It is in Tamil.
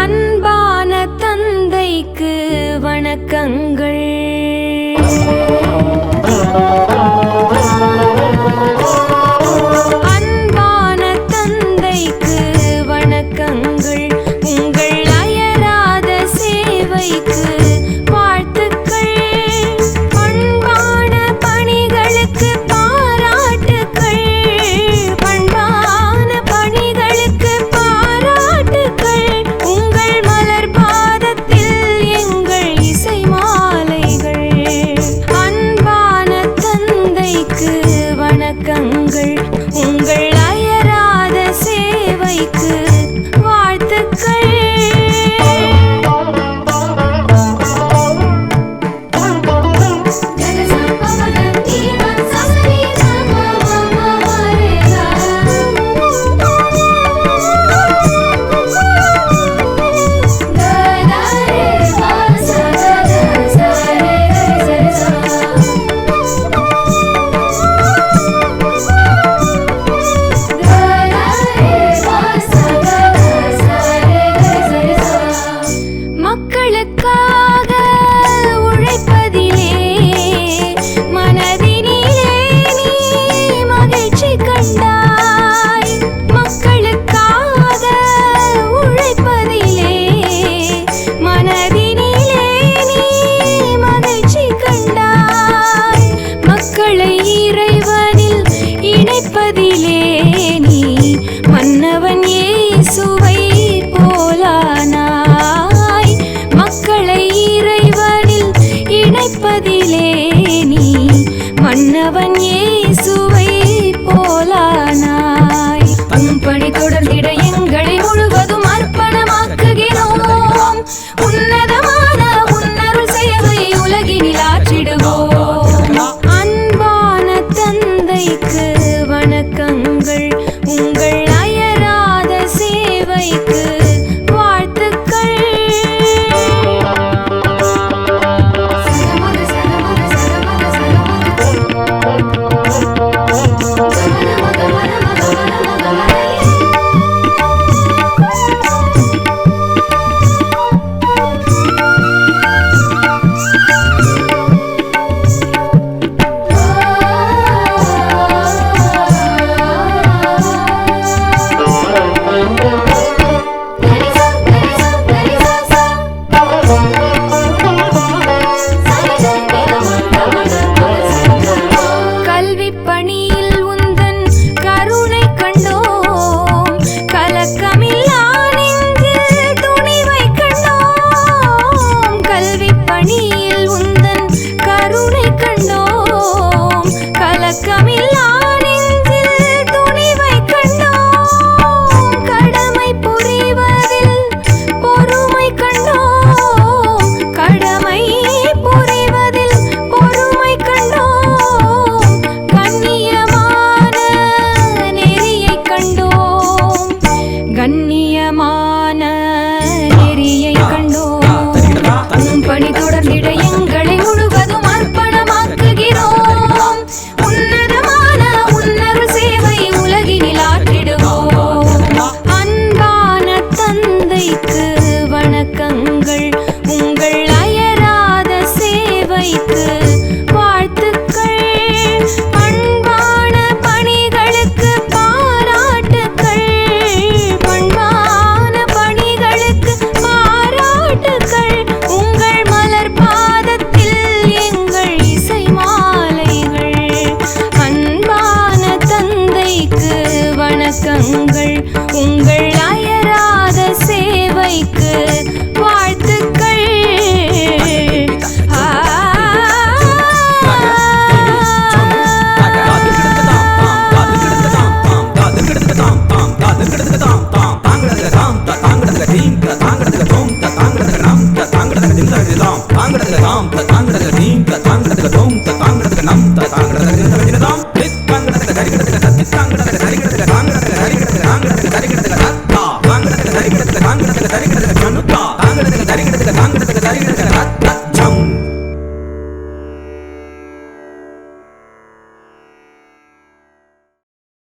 அன்பான தந்தைக்கு வணக்கங்கள். அன்பான தந்தைக்கு வணக்கங்கள். உங்கள் அயராத சேவைக்கு வாழ்த்துக்கள். பண்பான பணிகளுக்கு பாராட்டுக்கள். பண்பான பணிகளுக்கு பாராட்டுக்கள். உங்கள் மலர் பாதத்தில் எங்கள் இசை மாலைகள். அன்பான தந்தைக்கு வணக்கங்கள். உங்கள் அயராத சேவைக்கு வாழ்த்துக்கள். மக்களுக்காக உழைப்பதிலே மனதினிலே நீ மகிழ்ச்சி கண்டாய். மக்களுக்காக உழைப்பதிலே மனதினிலே நீ மகிழ்ச்சி கண்டாய். மக்களை இறைவனில் இணைப்பதிலே நீ மன்னவன் இயேசுவை போலானாய். மக்களை இறைவனில் இணைப்பதிலே நீ மன்னவன் இயேசுவை போலானாய். பணி தொடர்ந்திட எங்களை முழுவதும் அர்ப்பணமாக்குகிறோம். உன்னதமான உன்னருள் சேவை உலகினில் ஆற்றிடுவோம். அன்பான தந்தைக்கு வணக்கங்கள். உங்கள் அயராத சேவைக்கு வாழ்த்துக்கள். கல்வி பணியில் உந்தன் கருணை கண்டோம். கலக்கமில்லா நெஞ்சில் துணிவை கண்டோம். கல்வி பணியில் உந்தன் கருணை கண்டோம். கலக்கமில்லா நெஞ்சில் துணிவை கண்டோம். கடமை புரிவதில் பொறுமை கண்டோம். கடமை புரிவதில் பொறுமை கண்டோம். கண்ணியமான நெறியை கண்டோம். கண்ணியமான நெறியை கண்டோம். பணி தொடர்ந்திட எங்களை முழுவதும் அர்ப்பணமாக்குகிறோம். உன்னதமான உன்னருள் சேவை உலகினில் ஆற்றிடுவோம். அன்பான தந்தைக்கு வணக்கங்கள். உங்கள் அயராத சேவைக்கு வாழ்த்துக்கள். பண்பான பணிகளுக்கு பாராட்டுக்கள். பண்பான பணிகளுக்கு பாராட்டுக்கள். உங்கள் மலர் பாதத்தில் எங்கள் இசை மாலைகள். அன்பான தந்தைக்கு வணக்கங்கள். உங்கள் அயராத சேவைக்கு வாழ்த்துக்கள். தாங்கடக தரிகிடத்துக்கு தாங்கிடத்துக்கு தரிகிடத்துக்கு சனுத்தா தாங்கிடத்துக்கு தரிகிடத்துக்கு தாங்கிடத்துக்கு தரிகிடத்துக்கு